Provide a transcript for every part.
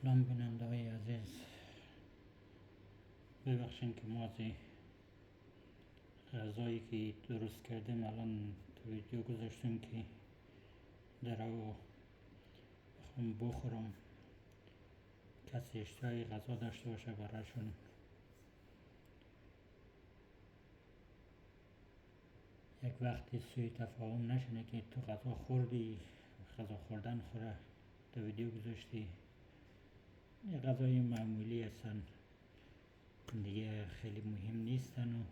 سلام بیننده های عزیز، ببخشید که ما از غذایی که درست کردیم الان تو ویدیو گذاشتیم که در او بخوام بخورم، کسی اشتهای غذا داشته باشه براشون یک وقتی سوی تفاهم نشنه که تو غذا خوردی، غذا خوردن خوره تو ویدیو گذاشتی. یه غذای معمولی هستن دیگه، خیلی مهم نیستن و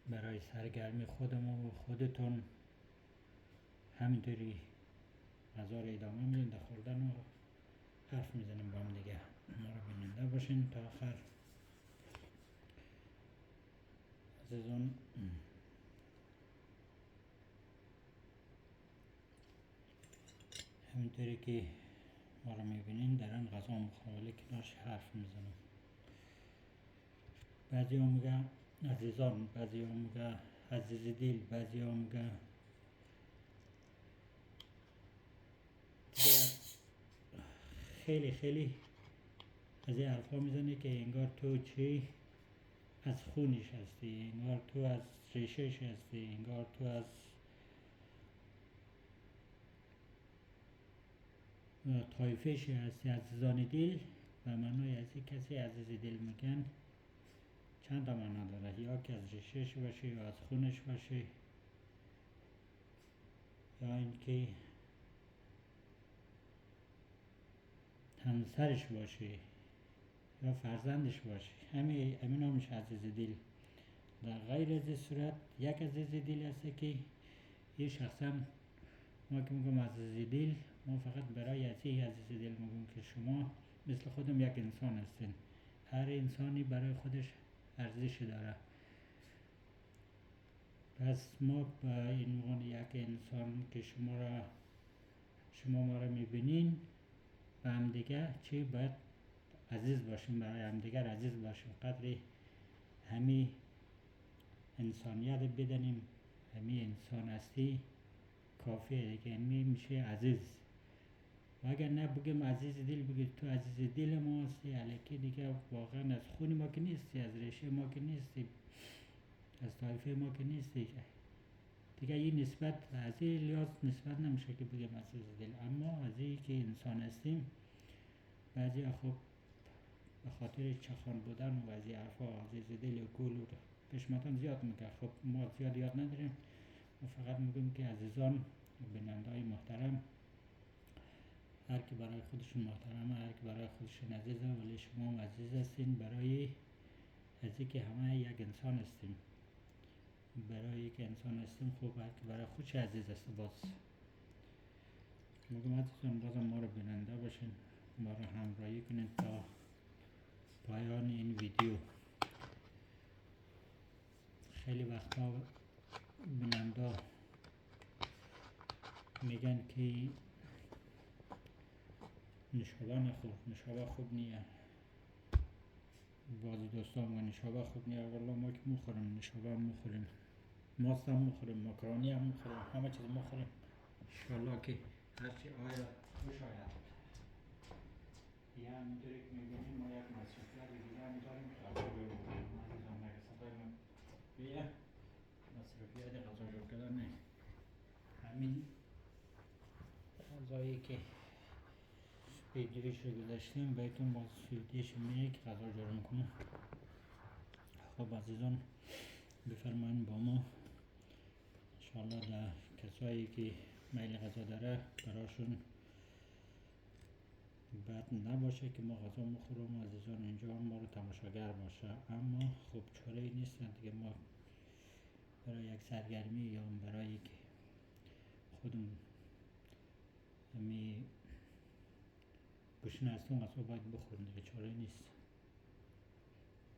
برای سرگرمی خودم و خودتون همینطوری غذا رو ادامه میدیم در خوردن و حرف میزنیم با هم دیگه. ما رو بیننده باشین تا آخر عزیزان. همینطوری که ما رو میبینین در این غذا مقابل کنارش حرف میزنم. بعضی ها میگه عزیزان، بعضی ها میگه عزیز دل، بعضی ها میگه خیلی از این حرف ها میزنه که انگار تو چی از خونش هستی، انگار تو از ریشهش هستی، انگار تو از طایفهش هستی. عزیزان دل و معنای از این کسی عزیز دل میگن چند تا معنا داره، یا که از ریشهش باشه، یا از خونش باشه، یا اینکه همسرش باشه یا فرزندش باشه. همین هم میشه عزیز دل. در غیر از این صورت یک عزیز دل هست که یه شخصا ما که میگم عزیز دل، ما فقط برای عزیز دل میگم که شما مثل خودم یک انسان هستین. هر انسانی برای خودش ارزش داره. پس ما به این عنوان یک انسان که شما ما را میبینین و هم دیگه چی باید عزیز باشیم، برای هم دیگر عزیز باشیم، قدر همی انسانیت بدنیم، همی انسان هستی کافیه دیگه، همی میشه عزیز. و اگر نه بگیم عزیز دل، بگید تو عزیز دل ما هستی، علیکی دیگه واقعا از خون ما که نیستی، از ریشه ما که نیستی، از طایفه ما که نیستی دیگه. این نسبت از این لحاظ نسبت نمیشه که بگیم عزیز دل. اما از این که انسان هستیم، بعضی خب به خاطر چخان بودن و از این حرفا عزیز دل و گول و پشمتان زیاد میگه. خب ما زیاد یاد نداریم، ما فقط میگیم که عزیزان بیننده های محترم، هر که برای خودشون محترمه، هر که برای خودشون عزیزه، ولی شما هم عزیز هستین برای از که همه یک انسان هستیم. برای یک انسان هستیم، خب هر که برای خودش عزیز است. باز میگم عزیزان بازم ما رو بیننده باشین، ما رو همراهی کنین تا پایان این ویدیو. خیلی وقتا بیننده میگن که نشابه نخور، نشابه خوب نیه. بعضی دوستان میگن نشابه خوب نیه، والله ما که میخوریم، نشابه هم میخوریم، ماست هم میخوریم، مکرونی هم میخوریم، همه چیز میخوریم. انشالله که هرچی آیا خوش آید. یه همینطوری که میبینیم ما یک مصرفیت دیگه هم داریم که غذا جور بکنیم. عزیزان مگه صدای من بیه مصرفیت غذا جور کردن نه، همین غذایی که ویدیوش رو گذاشتیم بهتون باز ویدیوش میگه که غذا جور میکنه. خب عزیزان بفرمایین با ما، انشاءالله در کسایی که میل غذا داره براشون بد نباشه که ما غذا میخورم، عزیزان اینجا ما رو تماشاگر باشه. اما خب چاره ای نیستن دیگه، ما برای یک سرگرمی یا برای که خودم همی گوشن هستم غذا باید بخورم دیگه، چاره نیست.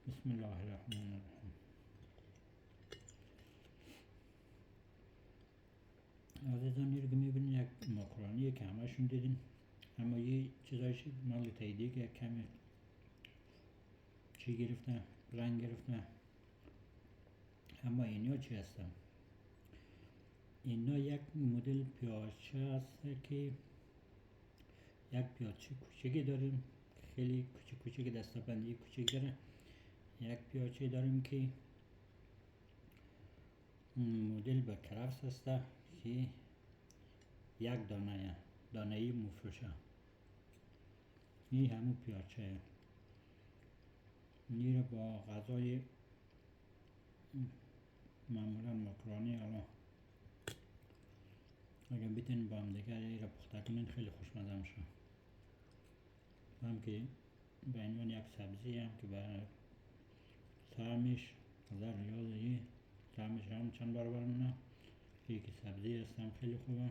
بسم الله الرحمن الرحیم. عزیزان این رو که میبینین یک ماکارونیه که همه‌شون دیدین، اما یه چیزایش مال تاییدیه که کمی چی گرفته، رنگ گرفته. اما اینا چی هستن؟ اینا یک مدل پیاشه هست که یک یک پیاچه کوچکی داریم، خیلی کوچک دستبندی کوچک داره. یک پیاچه داریم که مدل به کرفس هسته که یک دانه مفروشه. این همون پیاچه این رو با غذای معمولا مکرونی حالا اگر بتونین با هم دیگر این رو پخته کنین خیلی خوشمزه میشه. هم که به عنوان یک سبزی هم که برای طعمش نظر ریاضی طعمش هم چند برابر منه. این که سبزی هستم خیلی خوبه.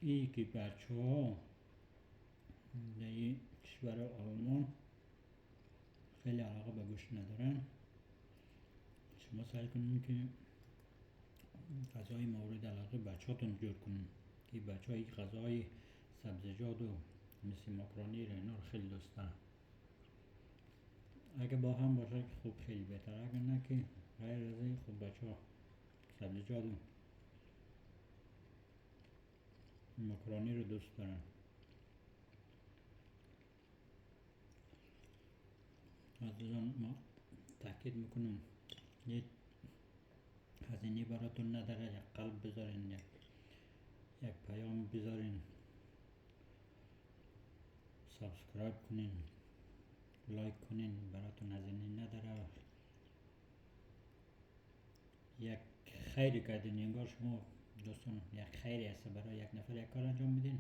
این که بچه ها در کشور آلمان خیلی علاقه به گوشت ندارن. شما سعی کنین که غذای مورد علاقه بچه هاتون جور کنین که بچه های غذای سبزیجات و مثل مکرونی رو اینا رو خیلی دوست دارن. اگه با هم باشه که خوب خیلی بهتر، اگر نه که غیر از این خب بچه ها سبزیجات و مکرونی رو دوست دارن. عزیزان ما تاکید میکنم یک هزینه براتون نداره، یک قلب بذارین، یک پیام بذارین، سابسکرایب کنین، لایک کنین، براتون هزینه نداره. یک خیری کردین، انگار شما دوستان یک خیری هست برای یک نفر یک کار انجام میدین.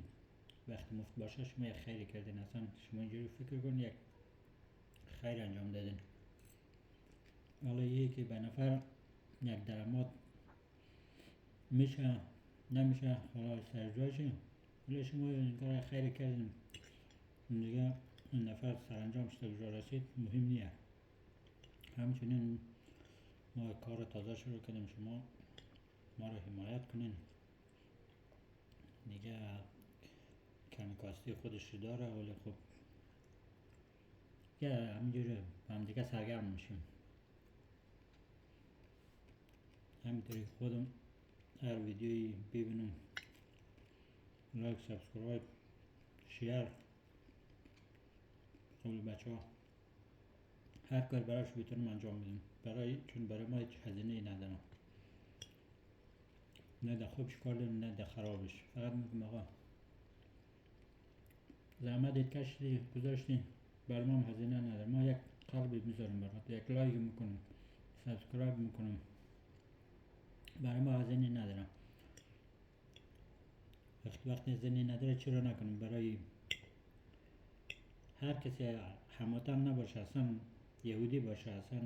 وقتی مفت باشه شما یک خیری کردین، اصلا شما اینجوری فکر کن یک خیر انجام دادین. حالا یکی به نفر یک درآمد میشه نمیشه حالا سر جایشه، ولی شما این کار خیری کردین دیگه این نفر سرانجامش تا کجا رسید مهم نیه. همچنین ما کار تازه شروع کردیم، شما ما رو حمایت کنین دیگه. کمیکاستی خودش داره ولی خب یه همینجوری هم دیگه سرگرم میشیم. همینطوری خودم هر ویدیویی ببینم لایک، سابسکرایب، شیر قول بچه ها هر کار براش بتونم انجام بدیم، چون برای ما هیچ هزینه ندارم، نه در خوبش کار داریم نه در خرابش. فقط میگم آقا زحمت کشیدی گذاشتی برای ما هم هزینه نداره، ما یک قلبی میذارم برات، یک لایک میکنم، سابسکرایب میکنم، برای ما هزینه نداره. وقتی هزینه نداره چرا نکنیم؟ برای هر کسی هموطن نباشه، اصلا یهودی باشه، اصلا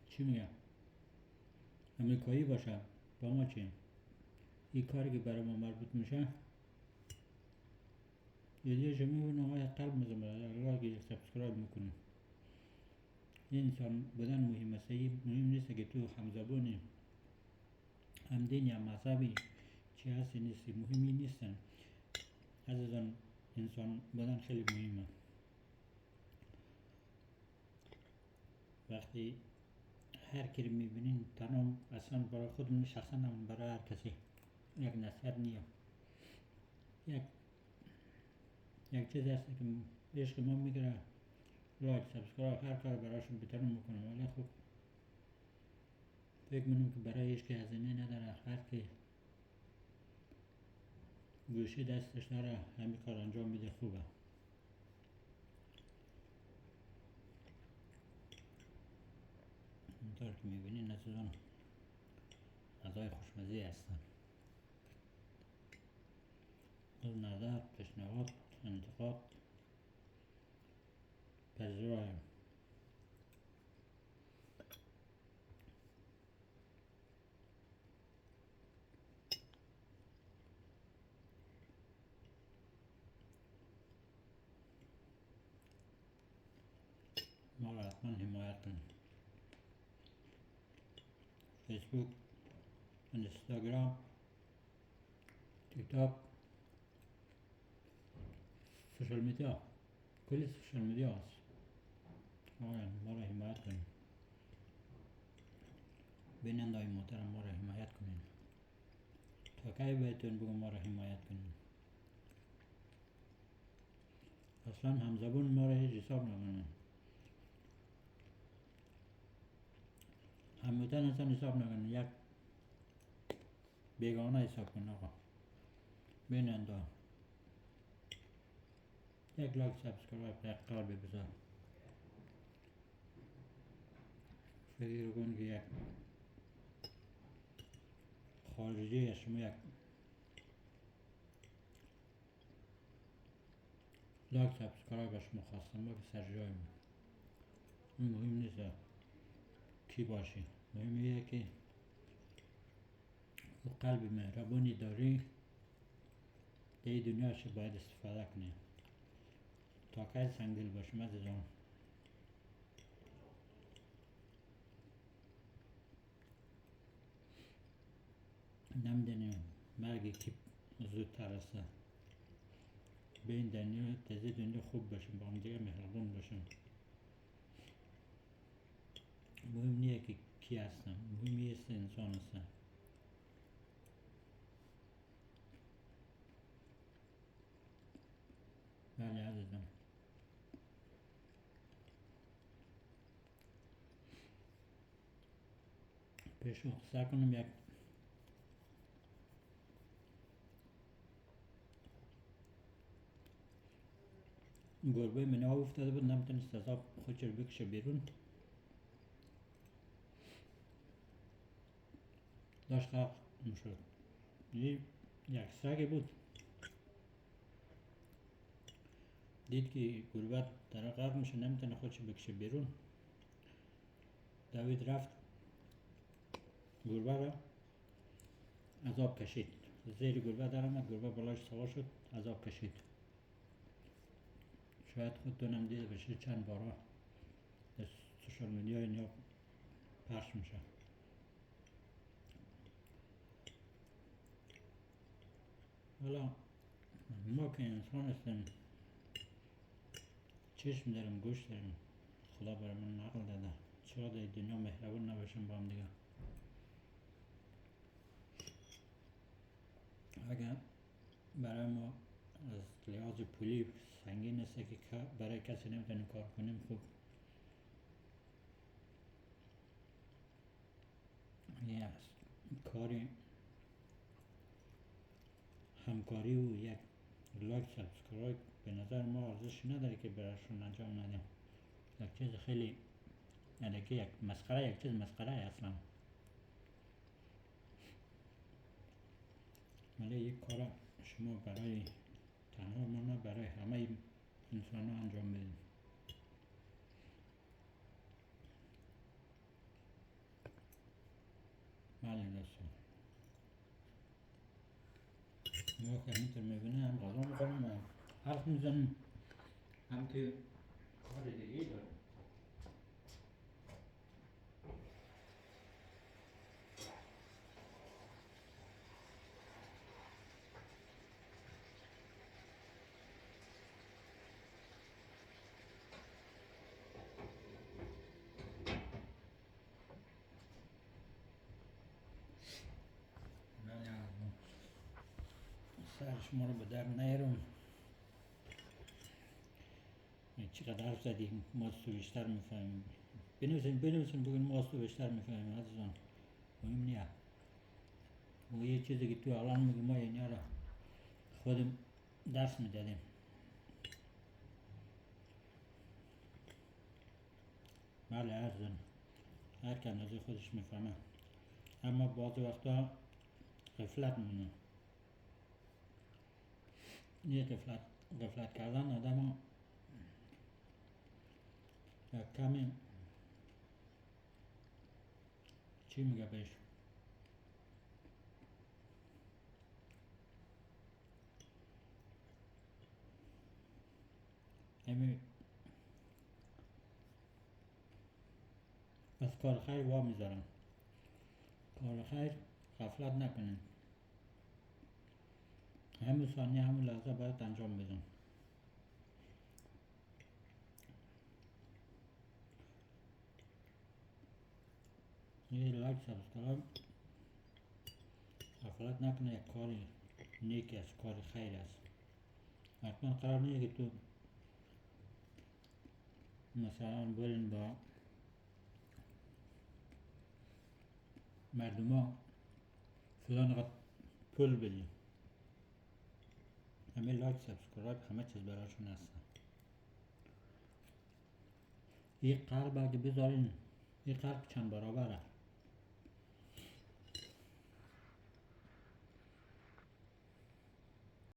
چی میگم امریکایی باشه، با ما چی؟ این کاری که برای ما مربوط میشه ویدیوش میبینم آقا یک قلب میزنم، لایک سابسکرایب میکنم. این انسان بودن مهم است. مهم نیست که تو همزبانی هم دینی هم مذهبی چی هستی نیستی، مهمی نیستن عزیزان. انسان بودن خیلی مهمه. وقتی هر کی رو میبینین تنها اصلا برای خودمون شخصا هم برای هر کسی یک نصیحت نیه، یک چیز هست که عشق ما میگیره، لایک سابسکرایب هر کار براشون بتونم میکنم. ولی خب فکر میکنم که برای عشق هزینه نداره، هر کی گوشی دستش داره همین کار انجام میده خوبه. اینطور که میبینین عزیزان غذای خوشمزه هستن. از نظر، پیشنهاد، انتقاد پذیرایم. ما را حتما حمایت کنید. فیسبوک، اینستاگرام، تیک تاک، سوشال میدیا، کلی سوشال میدیا هست. ما را حمایت کنید. بیننده‌های محترم ما را حمایت کنید. تا کی بهتون بگم ما را حمایت کنید؟ اصلا همزبون ما را هیچ حساب نکنن، هموطن اصلا حساب نکنن، یک بیگانه حساب کن آقا. بیننده یک لایک سابسکرایب یک قلب بذار. فکر کن که یک خارجی از شما یک لایک سابسکرایب از شما خواستم با که سر جای این مهم نیست کی باشی، مهمیه که قلب مهربانی داری در این دنیاش باید استفاده کنی تا که سنگدل باشم عزیزان. نمیدونیم مرگی که زودتر رسه، به این دنیا تازه دنیا خوب باشیم، با هم دیگه مهربان باشیم. مهم نیه که کی هستم، مهم است انسان هستم. بله عزیزم، پیش مختصر کنم، یک گربه من آب افتاده بود، نمیتونست از آب خودش رو بکشه بیرون، داشت غرق میشد. یک سگ بود دید که گربه داره غرق میشه، نمیتونه خودش بکشه بیرون، دوید رفت گربه را از آب کشید، زیر گربه در آمد، گربه بالاش سوار شد، از آب کشید. شاید خودتونم دیده بشه چند بارها در سوشال میدیا اینجا پخش میشه. حالا ما که انسان هستیم، چشم داریم، گوش داریم، خدا برامون عقل داده، چرا در دنیا مهربان نباشیم با هم دیگه؟ اگر برای ما از لحاظ پولی سنگین است که برای کسی نمیتونیم کار کنیم، خب یه کاری همکاری و یک لایک سابسکرایب به نظر ما ارزش نداره که براشون انجام ندیم. یک چیز خیلی الکی، یک مسخره، یک چیز مسخره اصلا، ولی یک کار شما برای تنها ما نه، برای همه انسان ها انجام بدیم. بله دوستان، ما که همینطور میبینه هم غذا میخوریم و حرف میزنیم، هم که کار دیگه داریم. سر شما رو به در نیارم، چقدر حرف زدیم، ما از تو بیشتر میفهمیم. بنویسین بگین ما از تو بیشتر میفهمیم عزیزان، مهم نیه. و یه چیزی که تو الان میگی ما اینیا را خودم درس میدادیم. بله عزیزان، هر که اندازه خودش میفهمه، اما بعض وقتا غفلت میمونه. یه غفلت کردن آدم کمی چی میگه بهش، همین از کار خیر وا میذارن. کار خیر غفلت نکنین، همون ثانیه همون لحظه باید انجام بدن. یه لایک سابسکرایب غفلت نکنه، یک کار نیک است، کار خیر است. حتما قرار نیه که تو مثلا برین با مردم ها فلان قد پول بدین، همه لایک سابسکرایب همه چیز براشون هستن. این قلب اگه بذارین، این قلب چند برابره